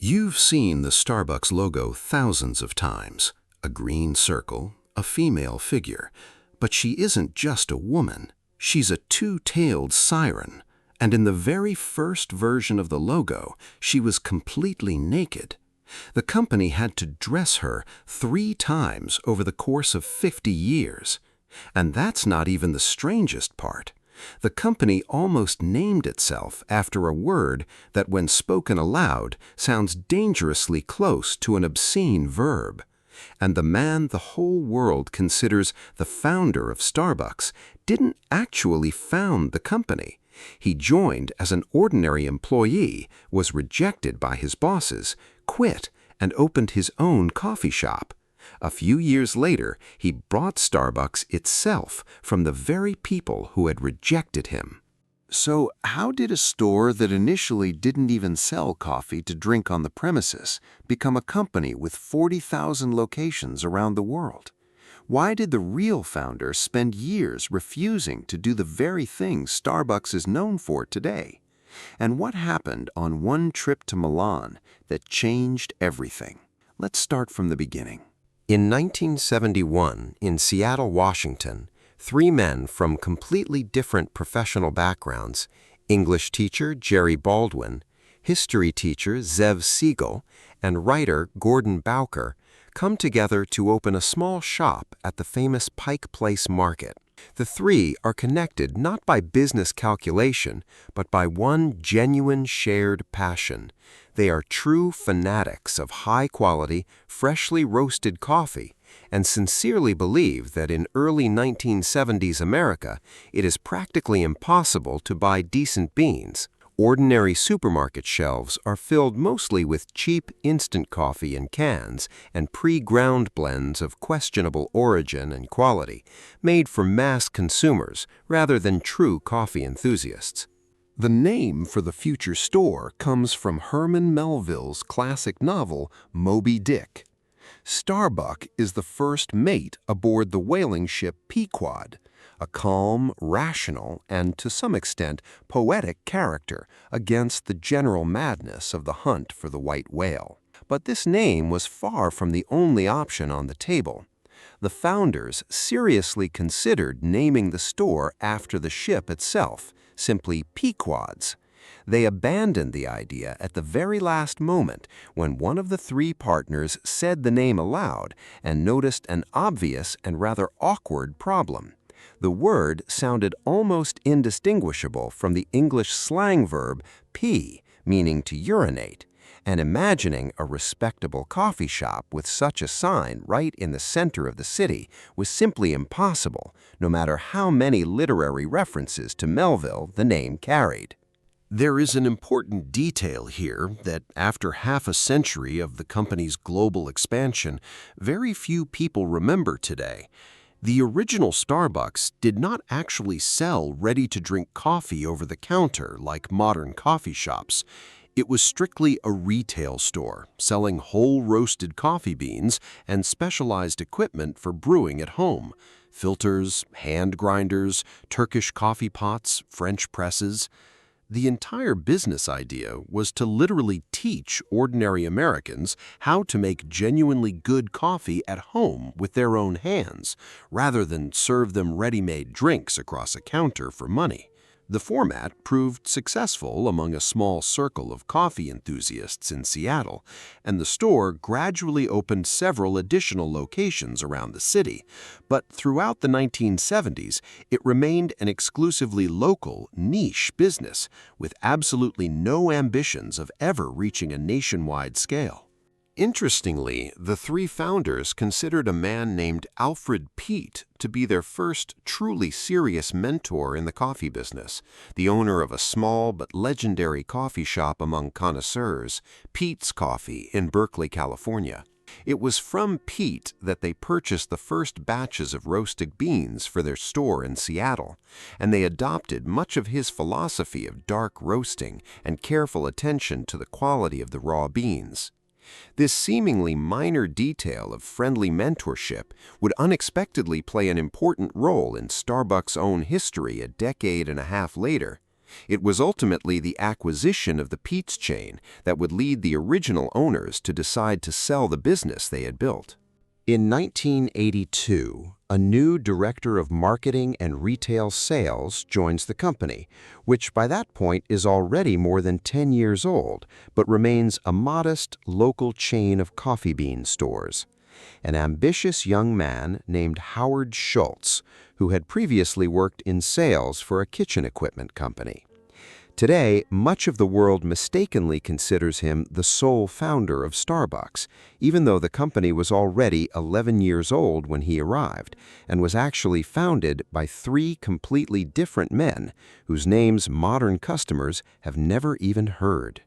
You've seen the Starbucks logo thousands of times. A green circle, a female figure. But she isn't just a woman. She's a two-tailed siren. And in the very first version of the logo, she was completely naked. The company had to dress her 3 times over the course of 50 years. And that's not even the strangest part. The company almost named itself after a word that, when spoken aloud, sounds dangerously close to an obscene verb. And the man the whole world considers the founder of Starbucks didn't actually found the company. He joined as an ordinary employee, was rejected by his bosses, quit, and opened his own coffee shop. A few years later, he bought Starbucks itself from the very people who had rejected him. So how did a store that initially didn't even sell coffee to drink on the premises become a company with 40,000 locations around the world? Why did the real founder spend years refusing to do the very thing Starbucks is known for today? And what happened on one trip to Milan that changed everything? Let's start from the beginning. In 1971, in Seattle, Washington, 3 men from completely different professional backgrounds, English teacher Jerry Baldwin, history teacher Zev Siegel, and writer Gordon Bowker, come together to open a small shop at the famous Pike Place Market. The 3 are connected not by business calculation, but by one genuine shared passion. They are true fanatics of high-quality, freshly roasted coffee, and sincerely believe that in early 1970s America, it is practically impossible to buy decent beans. Ordinary supermarket shelves are filled mostly with cheap instant coffee in cans and pre-ground blends of questionable origin and quality, made for mass consumers rather than true coffee enthusiasts. The name for the future store comes from Herman Melville's classic novel Moby Dick. Starbuck is the first mate aboard the whaling ship Pequod, a calm, rational, and to some extent poetic character against the general madness of the hunt for the white whale. But this name was far from the only option on the table. The founders seriously considered naming the store after the ship itself, simply Pequod's. They abandoned the idea at the very last moment when one of the 3 partners said the name aloud and noticed an obvious and rather awkward problem. The word sounded almost indistinguishable from the English slang verb pee, meaning to urinate, and imagining a respectable coffee shop with such a sign right in the center of the city was simply impossible, no matter how many literary references to Melville the name carried. There is an important detail here that after half a century of the company's global expansion, very few people remember today. The original Starbucks did not actually sell ready-to-drink coffee over the counter like modern coffee shops. It was strictly a retail store, selling whole roasted coffee beans and specialized equipment for brewing at home: filters, hand grinders, Turkish coffee pots, French presses. The entire business idea was to literally teach ordinary Americans how to make genuinely good coffee at home with their own hands, rather than serve them ready-made drinks across a counter for money. The format proved successful among a small circle of coffee enthusiasts in Seattle, and the store gradually opened several additional locations around the city. But throughout the 1970s, it remained an exclusively local, niche business, with absolutely no ambitions of ever reaching a nationwide scale. Interestingly, the 3 founders considered a man named Alfred Peet to be their first truly serious mentor in the coffee business, the owner of a small but legendary coffee shop among connoisseurs, Peet's Coffee, in Berkeley, California. It was from Peet that they purchased the first batches of roasted beans for their store in Seattle, and they adopted much of his philosophy of dark roasting and careful attention to the quality of the raw beans. This seemingly minor detail of friendly mentorship would unexpectedly play an important role in Starbucks' own history a decade and a half later. It was ultimately the acquisition of the Peet's chain that would lead the original owners to decide to sell the business they had built. In 1982, a new director of marketing and retail sales joins the company, which by that point is already more than 10 years old, but remains a modest local chain of coffee bean stores. An ambitious young man named Howard Schultz, who had previously worked in sales for a kitchen equipment company. Today, much of the world mistakenly considers him the sole founder of Starbucks, even though the company was already 11 years old when he arrived, and was actually founded by three completely different men whose names modern customers have never even heard.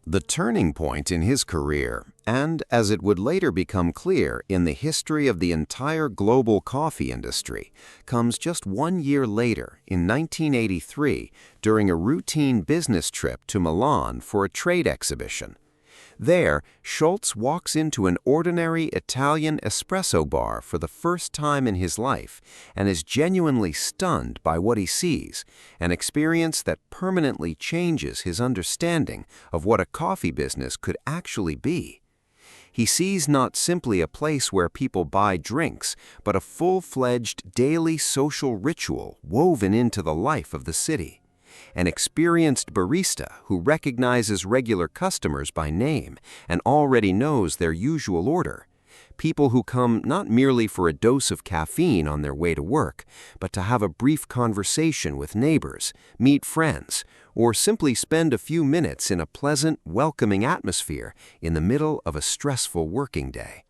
The turning point in his career, and as it would later become clear in the history of the entire global coffee industry, comes just 1 year later in 1983 during a routine business trip to Milan for a trade exhibition. There, Schultz walks into an ordinary Italian espresso bar for the first time in his life and is genuinely stunned by what he sees, an experience that permanently changes his understanding of what a coffee business could actually be. He sees not simply a place where people buy drinks, but a full-fledged daily social ritual woven into the life of the city. An experienced barista who recognizes regular customers by name and already knows their usual order. People who come not merely for a dose of caffeine on their way to work, but to have a brief conversation with neighbors, meet friends, or simply spend a few minutes in a pleasant, welcoming atmosphere in the middle of a stressful working day.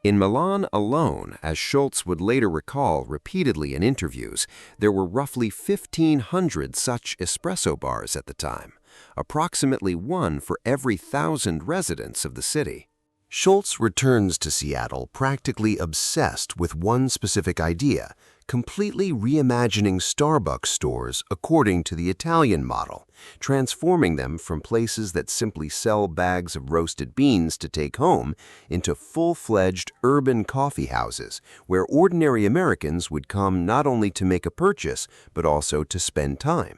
In Milan alone, as Schultz would later recall repeatedly in interviews, there were roughly 1,500 such espresso bars at the time, approximately one for every 1,000 residents of the city. Schultz returns to Seattle practically obsessed with one specific idea, completely reimagining Starbucks stores according to the Italian model, transforming them from places that simply sell bags of roasted beans to take home into full-fledged urban coffee houses where ordinary Americans would come not only to make a purchase, but also to spend time.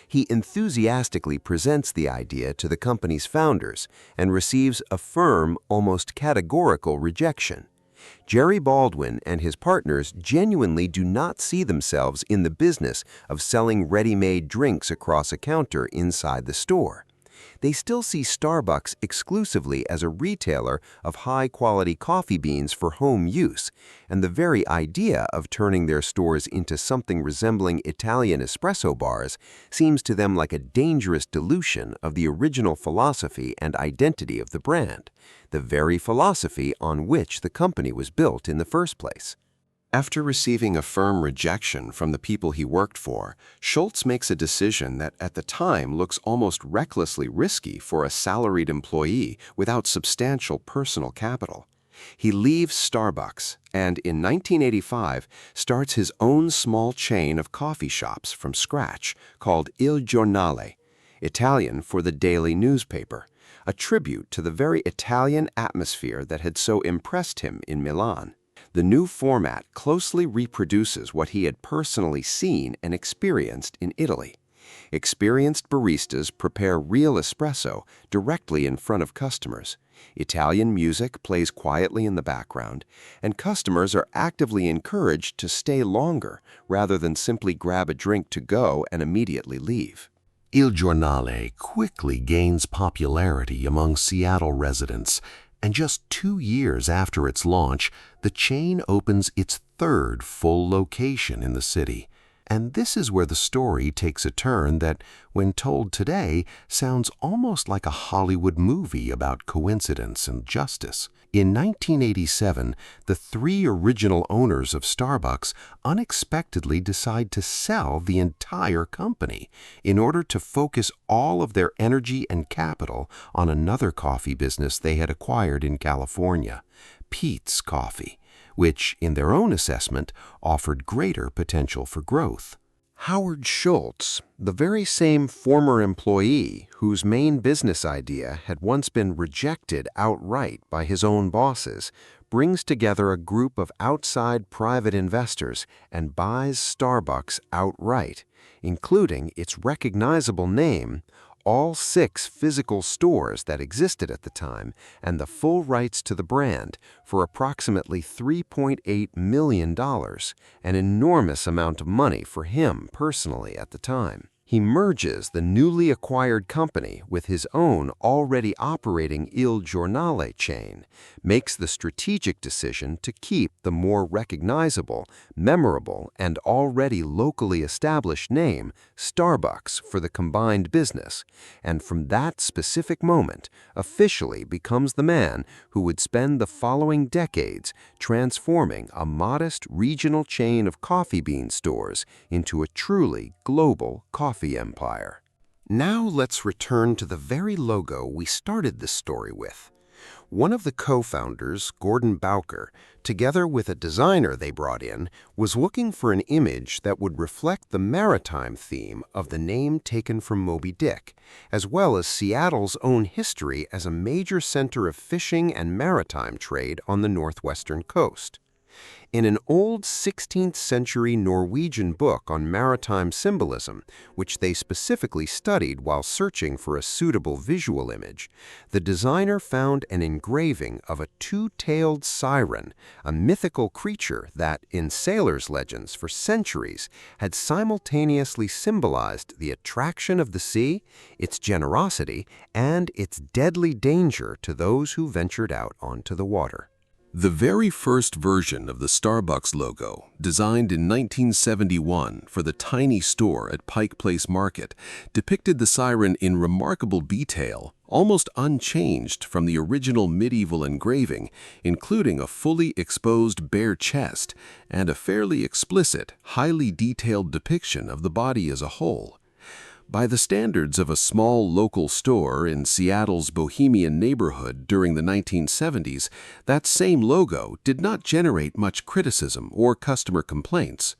He enthusiastically presents the idea to the company's founders and receives a firm, almost categorical rejection. Jerry Baldwin and his partners genuinely do not see themselves in the business of selling ready-made drinks across a counter inside the store. They still see Starbucks exclusively as a retailer of high-quality coffee beans for home use, and the very idea of turning their stores into something resembling Italian espresso bars seems to them like a dangerous dilution of the original philosophy and identity of the brand, the very philosophy on which the company was built in the first place. After receiving a firm rejection from the people he worked for, Schultz makes a decision that at the time looks almost recklessly risky for a salaried employee without substantial personal capital. He leaves Starbucks and in 1985 starts his own small chain of coffee shops from scratch called Il Giornale, Italian for the daily newspaper, a tribute to the very Italian atmosphere that had so impressed him in Milan. The new format closely reproduces what he had personally seen and experienced in Italy. Experienced baristas prepare real espresso directly in front of customers. Italian music plays quietly in the background, and customers are actively encouraged to stay longer rather than simply grab a drink to go and immediately leave. Il Giornale quickly gains popularity among Seattle residents, and just 2 years after its launch, the chain opens its third full location in the city. And this is where the story takes a turn that, when told today, sounds almost like a Hollywood movie about coincidence and justice. In 1987, the three original owners of Starbucks unexpectedly decide to sell the entire company in order to focus all of their energy and capital on another coffee business they had acquired in California, Peet's Coffee, which, in their own assessment, offered greater potential for growth. Howard Schultz, the very same former employee whose main business idea had once been rejected outright by his own bosses, brings together a group of outside private investors and buys Starbucks outright, including its recognizable name, all 6 physical stores that existed at the time, and the full rights to the brand for approximately $3.8 million, an enormous amount of money for him personally at the time. He merges the newly acquired company with his own already operating Il Giornale chain, makes the strategic decision to keep the more recognizable, memorable, and already locally established name Starbucks for the combined business, and from that specific moment officially becomes the man who would spend the following decades transforming a modest regional chain of coffee bean stores into a truly global coffee empire. Now let's return to the very logo we started this story with. One of the co-founders, Gordon Bowker, together with a designer they brought in, was looking for an image that would reflect the maritime theme of the name taken from Moby Dick, as well as Seattle's own history as a major center of fishing and maritime trade on the northwestern coast. In an old 16th century Norwegian book on maritime symbolism, which they specifically studied while searching for a suitable visual image, the designer found an engraving of a 2-tailed siren, a mythical creature that, in sailors' legends for centuries, had simultaneously symbolized the attraction of the sea, its generosity, and its deadly danger to those who ventured out onto the water. The very first version of the Starbucks logo, designed in 1971 for the tiny store at Pike Place Market, depicted the siren in remarkable detail, almost unchanged from the original medieval engraving, including a fully exposed bare chest and a fairly explicit, highly detailed depiction of the body as a whole. By the standards of a small local store in Seattle's bohemian neighborhood during the 1970s, that same logo did not generate much criticism or customer complaints.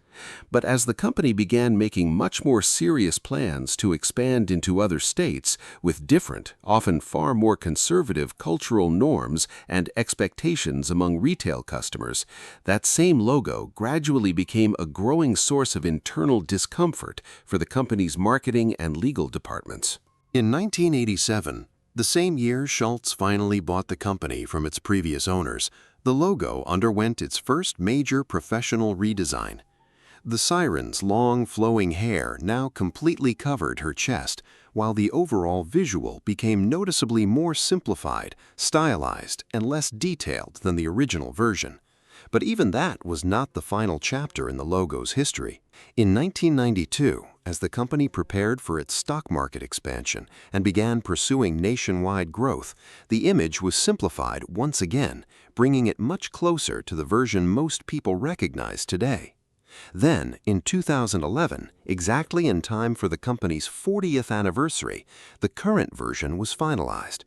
But as the company began making much more serious plans to expand into other states with different, often far more conservative cultural norms and expectations among retail customers, that same logo gradually became a growing source of internal discomfort for the company's marketing and legal departments. In 1987, the same year Schultz finally bought the company from its previous owners, the logo underwent its first major professional redesign. The siren's long, flowing hair now completely covered her chest, while the overall visual became noticeably more simplified, stylized, and less detailed than the original version. But even that was not the final chapter in the logo's history. In 1992, as the company prepared for its stock market expansion and began pursuing nationwide growth, the image was simplified once again, bringing it much closer to the version most people recognize today. Then, in 2011, exactly in time for the company's 40th anniversary, the current version was finalized.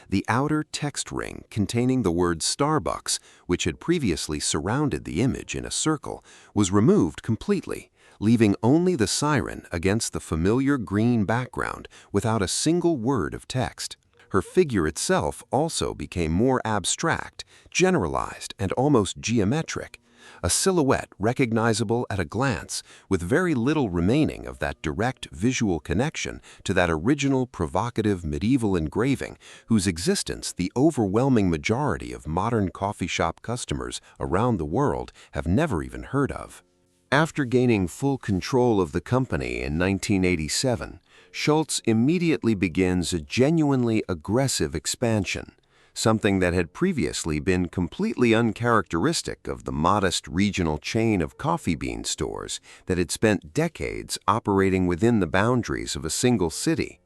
The outer text ring containing the word Starbucks, which had previously surrounded the image in a circle, was removed completely, leaving only the siren against the familiar green background without a single word of text. Her figure itself also became more abstract, generalized, and almost geometric. A silhouette recognizable at a glance, with very little remaining of that direct visual connection to that original provocative medieval engraving whose existence the overwhelming majority of modern coffee shop customers around the world have never even heard of. After gaining full control of the company in 1987, Schultz immediately begins a genuinely aggressive expansion, something that had previously been completely uncharacteristic of the modest regional chain of coffee bean stores that had spent decades operating within the boundaries of a single city.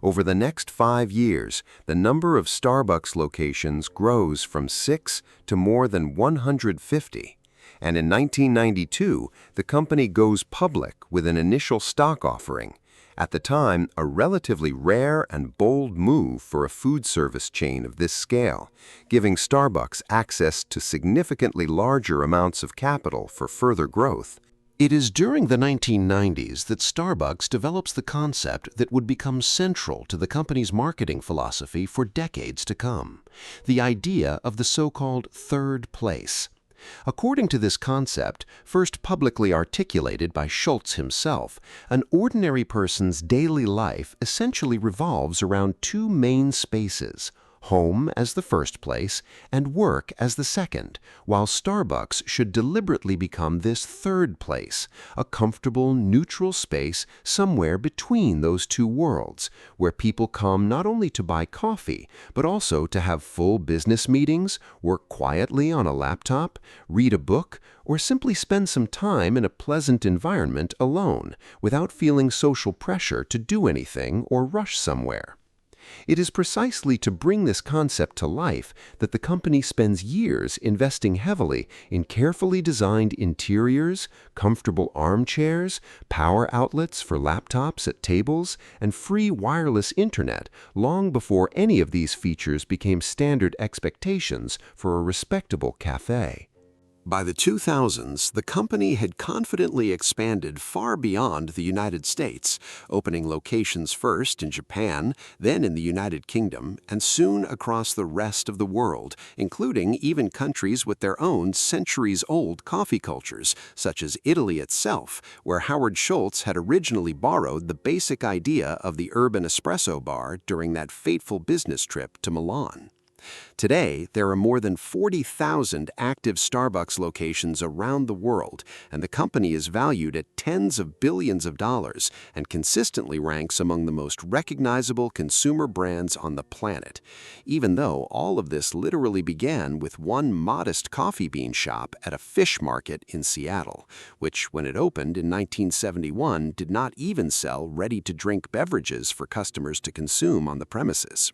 Over the next 5 years, the number of Starbucks locations grows from 6 to more than 150. And in 1992, the company goes public with an initial stock offering, at the time a relatively rare and bold move for a food service chain of this scale, giving Starbucks access to significantly larger amounts of capital for further growth. It is during the 1990s that Starbucks develops the concept that would become central to the company's marketing philosophy for decades to come, the idea of the so-called third place. According to this concept, first publicly articulated by Schultz himself, an ordinary person's daily life essentially revolves around two main spaces: home as the first place and work as the second, while Starbucks should deliberately become this third place, a comfortable, neutral space somewhere between those two worlds, where people come not only to buy coffee, but also to have full business meetings, work quietly on a laptop, read a book, or simply spend some time in a pleasant environment alone, without feeling social pressure to do anything or rush somewhere. It is precisely to bring this concept to life that the company spends years investing heavily in carefully designed interiors, comfortable armchairs, power outlets for laptops at tables, and free wireless internet long before any of these features became standard expectations for a respectable cafe. By the 2000s, the company had confidently expanded far beyond the United States, opening locations first in Japan, then in the United Kingdom, and soon across the rest of the world, including even countries with their own centuries-old coffee cultures, such as Italy itself, where Howard Schultz had originally borrowed the basic idea of the urban espresso bar during that fateful business trip to Milan. Today, there are more than 40,000 active Starbucks locations around the world, and the company is valued at tens of billions of dollars and consistently ranks among the most recognizable consumer brands on the planet, even though all of this literally began with one modest coffee bean shop at a fish market in Seattle, which, when it opened in 1971, did not even sell ready-to-drink beverages for customers to consume on the premises.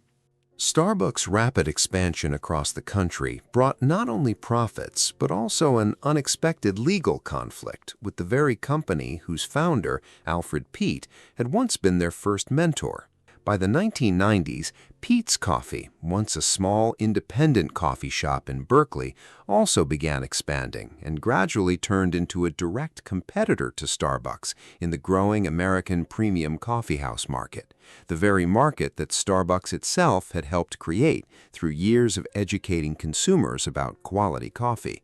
Starbucks' rapid expansion across the country brought not only profits, but also an unexpected legal conflict with the very company whose founder, Alfred Peet, had once been their first mentor. By the 1990s, Peet's Coffee, once a small independent coffee shop in Berkeley, also began expanding and gradually turned into a direct competitor to Starbucks in the growing American premium coffeehouse market, the very market that Starbucks itself had helped create through years of educating consumers about quality coffee.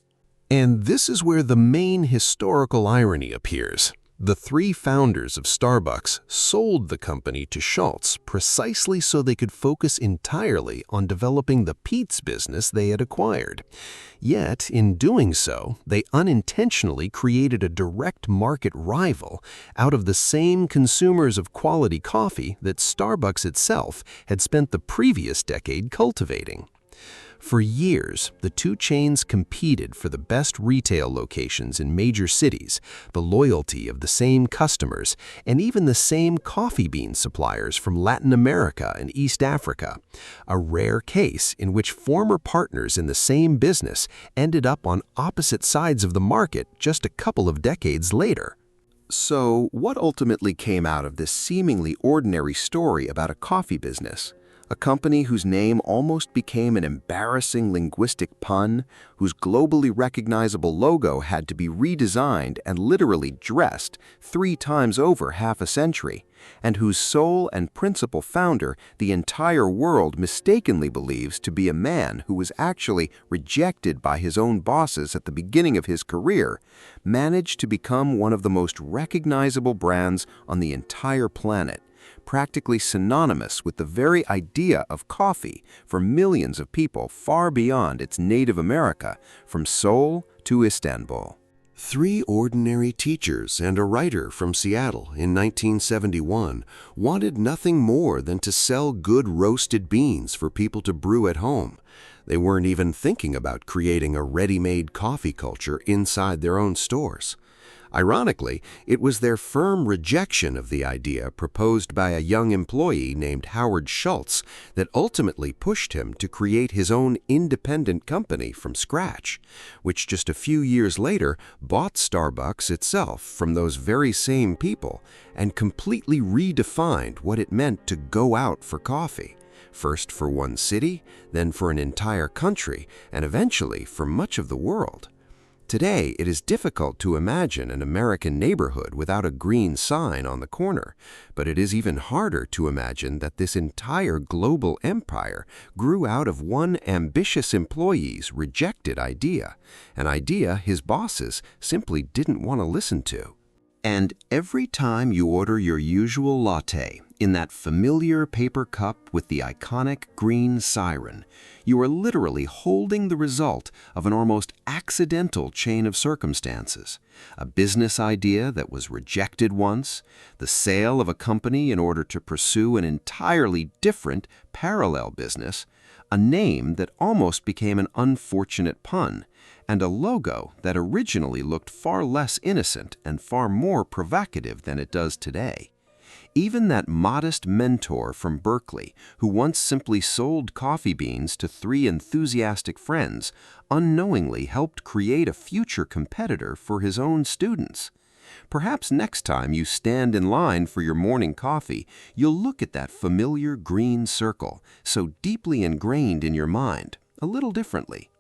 And this is where the main historical irony appears. The three founders of Starbucks sold the company to Schultz precisely so they could focus entirely on developing the Peet's business they had acquired. Yet, in doing so, they unintentionally created a direct market rival out of the same consumers of quality coffee that Starbucks itself had spent the previous decade cultivating. For years, the two chains competed for the best retail locations in major cities, the loyalty of the same customers, and even the same coffee bean suppliers from Latin America and East Africa, a rare case in which former partners in the same business ended up on opposite sides of the market just a couple of decades later. So, what ultimately came out of this seemingly ordinary story about a coffee business? A company whose name almost became an embarrassing linguistic pun, whose globally recognizable logo had to be redesigned and literally dressed 3 times over half a century, and whose sole and principal founder the entire world mistakenly believes to be a man who was actually rejected by his own bosses at the beginning of his career, managed to become one of the most recognizable brands on the entire planet, practically synonymous with the very idea of coffee for millions of people far beyond its native America, from Seoul to Istanbul. 3 ordinary teachers and a writer from Seattle in 1971 wanted nothing more than to sell good roasted beans for people to brew at home. They weren't even thinking about creating a ready-made coffee culture inside their own stores. Ironically, it was their firm rejection of the idea proposed by a young employee named Howard Schultz that ultimately pushed him to create his own independent company from scratch, which just a few years later bought Starbucks itself from those very same people and completely redefined what it meant to go out for coffee, first for one city, then for an entire country, and eventually for much of the world. Today, it is difficult to imagine an American neighborhood without a green sign on the corner, but it is even harder to imagine that this entire global empire grew out of one ambitious employee's rejected idea, an idea his bosses simply didn't want to listen to. And every time you order your usual latte in that familiar paper cup with the iconic green siren, you are literally holding the result of an almost accidental chain of circumstances. A business idea that was rejected once, the sale of a company in order to pursue an entirely different parallel business, a name that almost became an unfortunate pun, and a logo that originally looked far less innocent and far more provocative than it does today. Even that modest mentor from Berkeley, who once simply sold coffee beans to 3 enthusiastic friends, unknowingly helped create a future competitor for his own students. Perhaps next time you stand in line for your morning coffee, you'll look at that familiar green circle, so deeply ingrained in your mind, a little differently.